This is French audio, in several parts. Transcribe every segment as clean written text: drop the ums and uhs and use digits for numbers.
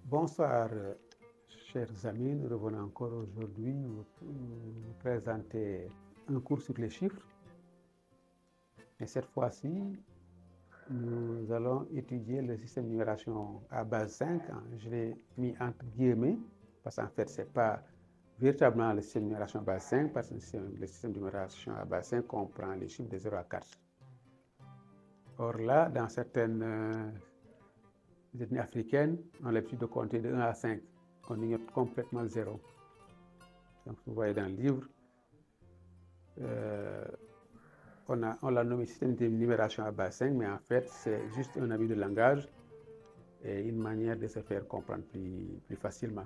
Bonsoir, chers amis. Nous revenons encore aujourd'hui vous présenter un cours sur les chiffres. Et cette fois-ci, nous allons étudier le système de numération à base 5. Je l'ai mis entre guillemets, parce qu'en fait, ce n'est pas véritablement le système de numération à base 5, parce que le système de numération à base 5 comprend les chiffres de 0 à 4. Or là, dans certaines ethnies africaines, on a l'habitude de compter de 1 à 5. On ignore complètement le 0. Donc, vous voyez dans le livre, on l'a nommé système de numération à base 5, mais en fait, c'est juste un habit de langage et une manière de se faire comprendre plus facilement.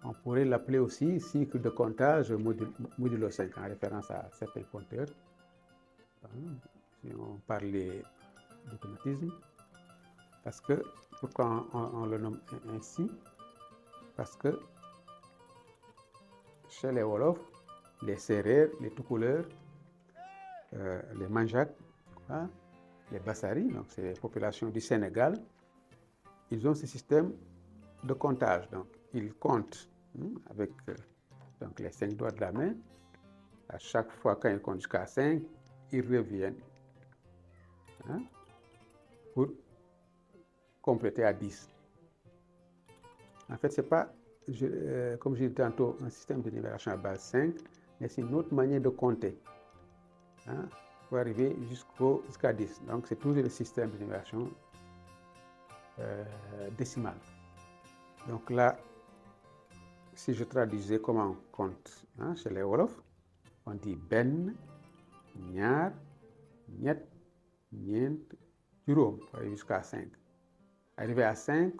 On pourrait l'appeler aussi cycle de comptage modulo 5, en référence à certains compteurs. Si on parlait d'automatisme. Parce que, pourquoi on le nomme ainsi? Parce que chez les Wolof, les Sérères, les Toucouleurs, les Manjak, les Bassari, donc c'est les populations du Sénégal, ils ont ce système de comptage. Donc, ils comptent avec donc les 5 doigts de la main. À chaque fois, quand ils comptent jusqu'à 5, ils reviennent pour compléter à 10. En fait, ce n'est pas, comme j'ai dit tantôt, un système de numération à base 5, mais c'est une autre manière de compter pour arriver jusqu'à 10. Donc, c'est toujours le système de numération décimale. Donc là, si je traduisais comment on compte chez les Wolof, on dit ben, ñaar, ñett, ñeent, juróom, jusqu'à 5. Arrivé à 5,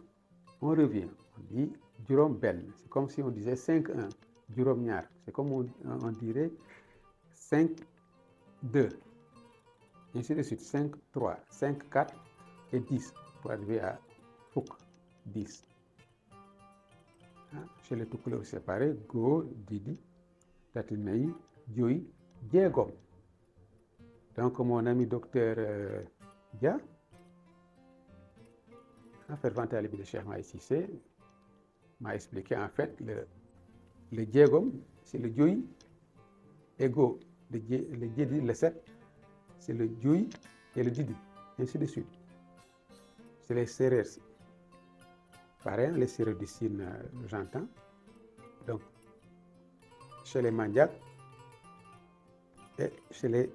on revient. On dit juróom ben. C'est comme si on disait 5-1, juróom ñaar. C'est comme on dirait 5-2. Ainsi de suite, 5-3, 5-4 et 10 pour arriver à fukk, 10. Chez les Toucouleurs, c'est pareil. Go, Didi, Tatinay, Dioy, Diegom. Donc, mon ami docteur Dia, fervent talibé de Cheikh Mahi Cissé, m'a expliqué en fait le Diegom, c'est le Dioy, et Go, le Didi, le 7, c'est le Dioy et le Didi, ainsi de suite. C'est les Sérères. Pareil, les Sérères du Sine, j'entends. Donc, chez les Mandiak et chez les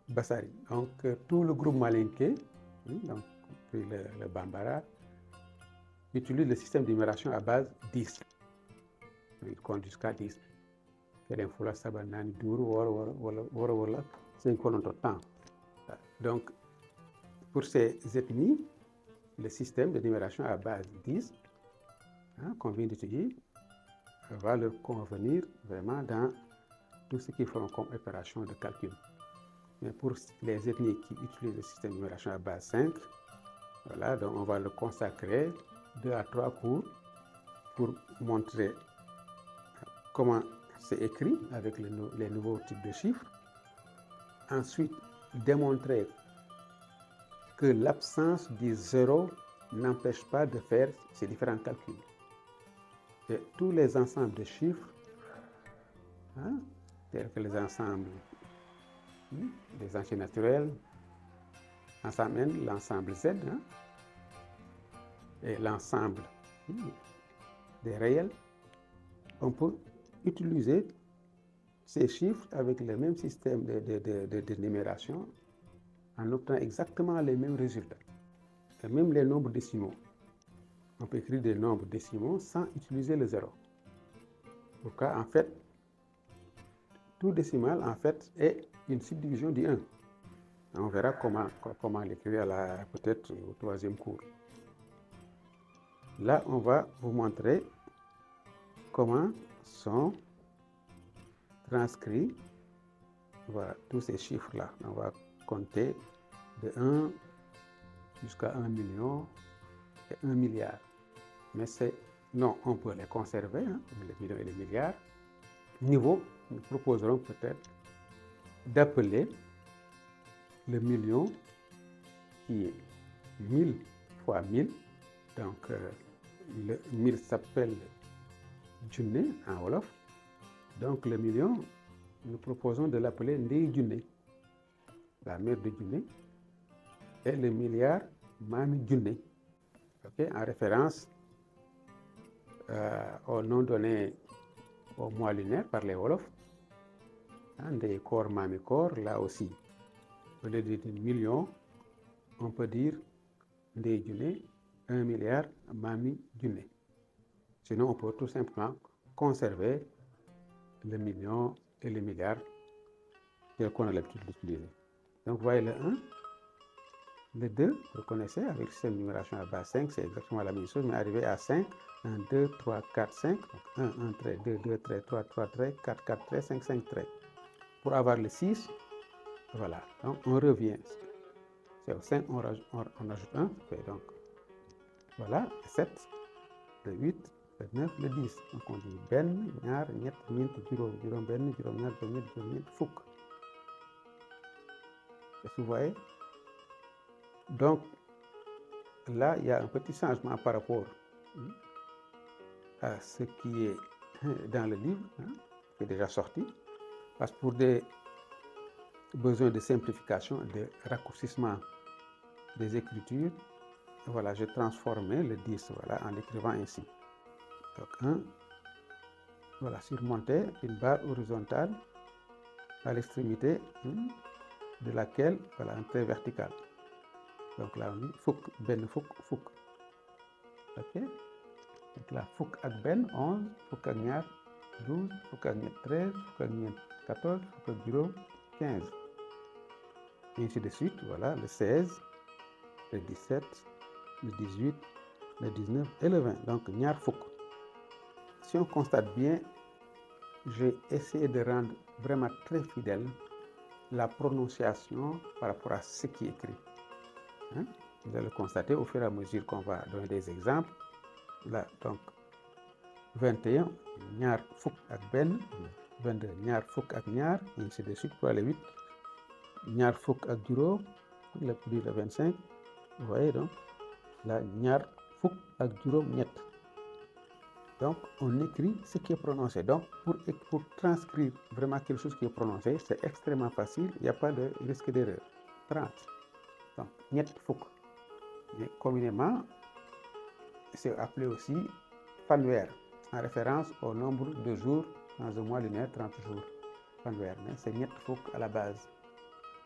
Bassari. Donc, tout le groupe malinké, donc le Bambara, utilise le système de numération à base 10. Il compte jusqu'à 10. Donc, pour ces ethnies, le système de numération à base 10, qu'on vient d'étudier, va leur convenir vraiment dans tout ce qu'ils feront comme opération de calcul. Mais pour les ethnies qui utilisent le système de numération à base 5, voilà, donc on va le consacrer 2 à 3 cours pour montrer comment c'est écrit avec les nouveaux types de chiffres. Ensuite, démontrer que l'absence du 0 n'empêche pas de faire ces différents calculs. Et tous les ensembles de chiffres, tels que les ensembles des entiers naturels, l'ensemble Z, et l'ensemble des réels, on peut utiliser ces chiffres avec le même système de numération en obtenant exactement les mêmes résultats. Et même les nombres décimaux. On peut écrire des nombres décimaux sans utiliser le 0. Pourquoi? En fait, tout décimal en fait est une subdivision du 1. On verra comment l'écrire peut-être au 3e cours. Là, on va vous montrer comment sont transcrits tous ces chiffres-là. On va compter de 1 jusqu'à 1 million et 1 milliard. Mais non, on peut les conserver, les millions et les milliards. Niveau, nous proposerons peut-être d'appeler le million qui est 1000 fois 1000. Donc, le 1000 s'appelle Junne en Wolof. Donc, le million, nous proposons de l'appeler Ndeye Junne, la mère de Junne, et le milliard, Mami Junne. Okay? En référence au nom donné au mois lunaire par les Wolofs. Ndeye Koor, Mami Koor, là aussi, au lieu de dire million, on peut dire Ndeye Junne, 1 milliard, Mami Junne. Sinon, on peut tout simplement conserver le million et le milliard tel qu'on a l'habitude d'utiliser. Donc, vous voyez le 1, le 2, vous connaissez, avec le système de numération à base 5, c'est exactement la même chose, mais arrivé à 5, 1, 2, 3, 4, 5, donc 1 trait, 2 trait, 3 trait, 4 trait, 5 trait. Pour avoir le 6, voilà, donc on revient. C'est au 5, on ajoute 1, donc voilà, 7, le 8, le 9, le 10. Donc on dit benn, ñaar, ñett, ñeent, juróom, juróom benn, juróom ñaar, juróom ñett, juróom ñeent, fukk. Est-ce que vous voyez? Donc là, il y a un petit changement par rapport à ce qui est dans le livre, qui est déjà sorti. Parce que pour des besoins de simplification, de raccourcissement des écritures, voilà, j'ai transformé le 10 voilà, en écrivant ainsi. Donc 1, voilà, surmonter une barre horizontale à l'extrémité de laquelle, voilà, un trait vertical. Donc là, on dit fukk, benn, fukk, fukk. Ok? Donc là, fukk ak benn, 11, fukk ak ñaar, 12, fukk ak ñett, 13, fukk ak ñeent, 14, fukk ak juróom, 15. Et ainsi de suite, voilà, le 16, le 17, le 18, le 19 et le 20. Donc, ñaar fukk. Si on constate bien, j'ai essayé de rendre vraiment très fidèle la prononciation par rapport à ce qui est écrit. Vous allez le constater au fur et à mesure qu'on va donner des exemples. Là, donc, 21, ñaar fukk ak benn, 22, ñaar fukk ak ñaar, et ainsi de suite pour aller 8, ñaar fukk ak juróom, le plus de 25, vous voyez donc, là, ñaar fukk ak juróom ñett. Donc, on écrit ce qui est prononcé. Donc, pour transcrire vraiment quelque chose qui est prononcé, c'est extrêmement facile, il n'y a pas de risque d'erreur. 30. Donc, ñett fukk. Mais communément, c'est appelé aussi fanweer, en référence au nombre de jours dans un mois lunaire, 30 jours. Fanweer, mais c'est ñett fukk à la base.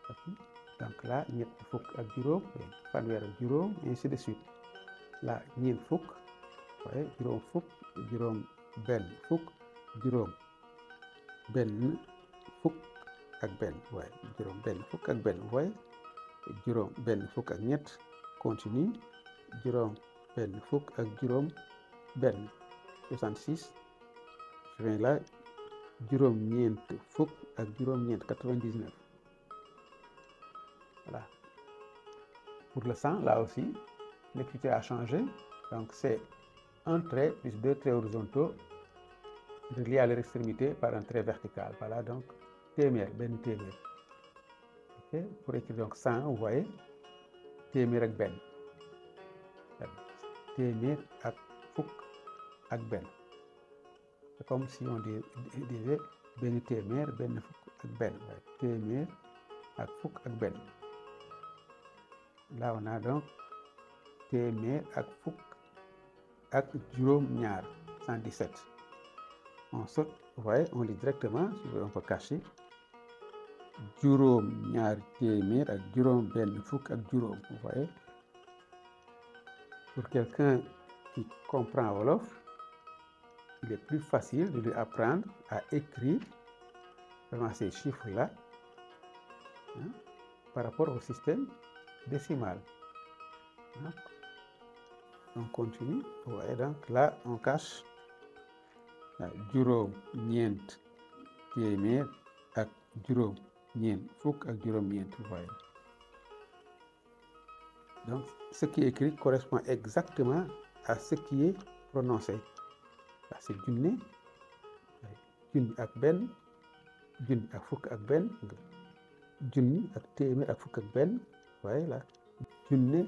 Okay. Donc là, ñett fukk ak juróom, fanweer ak juróom, et ainsi de suite. Là, ñeent fukk, ouais, juróom fukk, juróom benn fukk, juróom benn fukk ak benn, ouais, juróom benn fukk ak benn, ouais, juróom benn fukk ak ñett, continue, juróom benn fukk ak juróom benn, 66, je viens là, juróom ñeent fukk ak juróom ñeent, 99. Voilà. Pour le 100, là aussi, l'écriture a changé. Donc, c'est un trait plus 2 traits horizontaux reliés à leur extrémité par un trait vertical. Voilà, donc, téeméer, benn téeméer. Okay. Pour écrire donc 100, vous voyez, téeméer ak benn. Téeméer ak fukk ak benn. C'est comme si on disait benn téeméer, benn fukk ak benn. Téeméer ak fukk ak benn. Là, on a donc téeméer ak fukk ak juróom ñaar, 117. On saute, vous voyez, on lit directement, on peut cacher. Juróom ñaar téeméer ak juróom benn fukk ak juróom, vous voyez. Pour quelqu'un qui comprend Wolof, il est plus facile de lui apprendre à écrire vraiment ces chiffres-là par rapport au système décimal. On continue. Vous voyez donc là, on cache juróom ñeent téeméer ak juróom ñeent fukk ak juróom ñeent, vous voyez. Donc, ce qui est écrit correspond exactement à ce qui est prononcé. C'est junne, junne ak benn, junne ak fukk ak benn, junni ak téeméer ak fukk ak benn, voyez là, junne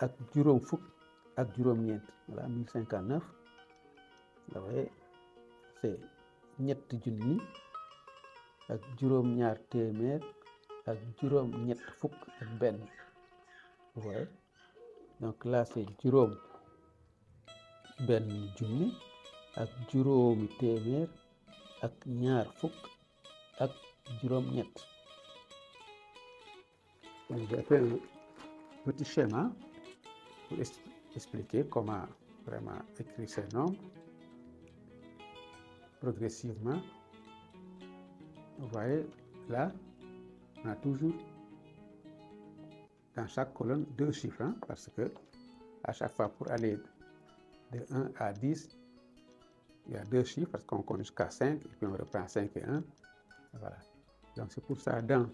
ak juróom fukk ak juróom-ñeent, voilà 1059. Vous voyez, c'est ñetti junni ak juróom-ñaar téeméer ak juróom-ñett fukk ak benn. Vous voyez, donc là c'est juróom benn junni ak juróomi téeméer ak ñaar fukk ak juróom-ñett. Donc j'ai fait un petit schéma pour expliquer comment vraiment écrire ces nombres progressivement. Vous voyez là, on a toujours dans chaque colonne 2 chiffres, hein, parce que à chaque fois pour aller de 1 à 10, il y a 2 chiffres parce qu'on compte jusqu'à 5 et puis on reprend 5 et 1. Voilà. Donc c'est pour ça dans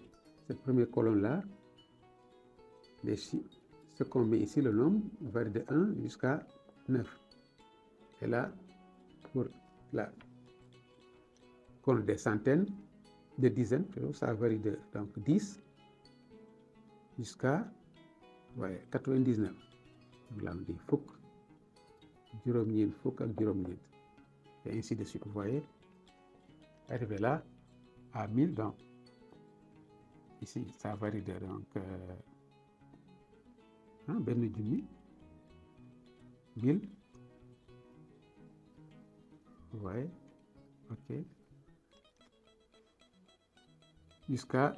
cette première colonne là, les chiffres, ce qu'on met ici, le nombre varie de 1 jusqu'à 9. Et là, pour la colonne des centaines, des dizaines, ça varie de donc 10 jusqu'à 99. Donc là on dit fukk, juróom-ñeent fukk ak juróom-ñeent, et ainsi de suite. Vous voyez, arrivé là à 1000, donc ici ça varie de donc benn junni, 1000. Vous voyez, ok, jusqu'à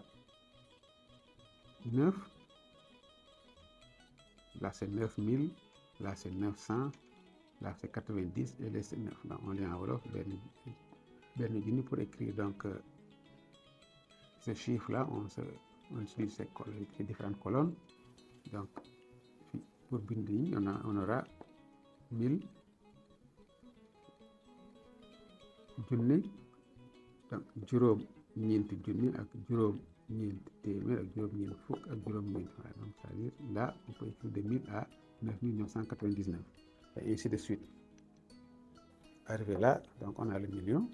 9. Là c'est 9000, là c'est 900, là c'est 90 et là c'est 9. Donc on lit en wolof benn junni pour écrire donc ce chiffre là. On utilise ces différentes colonnes. Donc pour bind yi on aura 1000, junni, donc juróom-ñeenti junni ak juróom-ñeenti téeméer ak juróom-ñeent fukk ak juróom-ñeent. Donc c'est-à-dire là on peut écrire de 1000 à 9999 et ainsi de suite. Arrivé là, donc on a le million.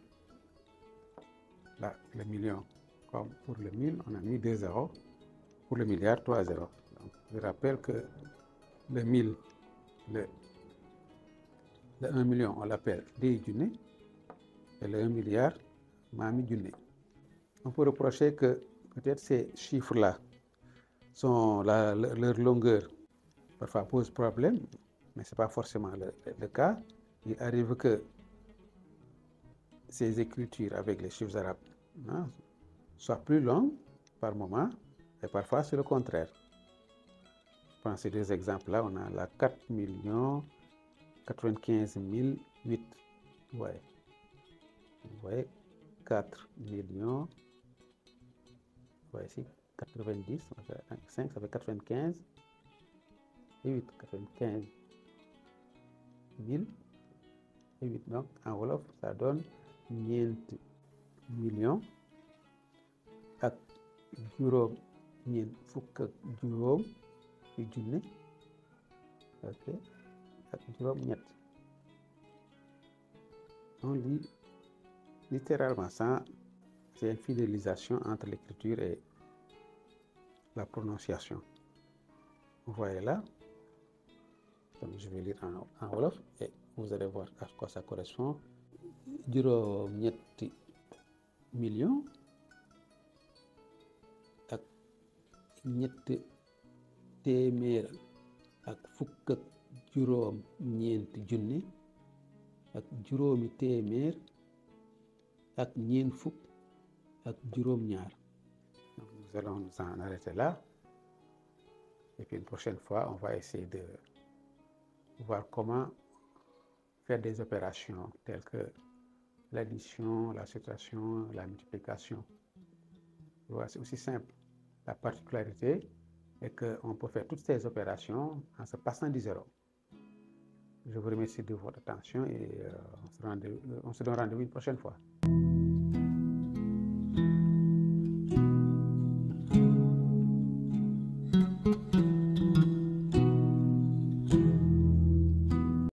Là le million, comme pour le 1000 on a mis 2 zéros, pour le milliard 3 zéros. Donc je rappelle que le 1000, le 1 million on l'appelle Dey junni et le 1 milliard Mami junni. On peut reprocher que peut-être ces chiffres-là sont leur longueur parfois pose problème, mais ce n'est pas forcément le cas. Il arrive que ces écritures avec les chiffres arabes soient plus longues par moment, et parfois c'est le contraire. Dans ces deux exemples-là, on a la 4 95 008. Ouais. Vous voyez, 4 millions. Vous voyez ici, 90, 5, ça fait 95. Et 8, 95 000. Et 8, donc en wolof, ça donne ñeenti millions ak juróom-ñeent fukk ak juróom yu junni, ok, ak juróom-ñett. On lit littéralement ça, c'est une fidélisation entre l'écriture et la prononciation. Vous voyez là, donc je vais lire en wolof et vous allez voir à quoi ça correspond. Juróom-ñetti millions ak ñetti téeméer ak fukk ak juróom-ñeenti junni ak juróomi téeméer ak ñeent fukk ak juróom-ñaar. Donc nous allons nous en arrêter là, et puis une prochaine fois on va essayer de voir comment faire des opérations telles que l'addition, la subtraction, la multiplication. Voilà, c'est aussi simple. La particularité est qu'on peut faire toutes ces opérations en se passant du zéro. Je vous remercie de votre attention et on se donne rendez-vous une prochaine fois.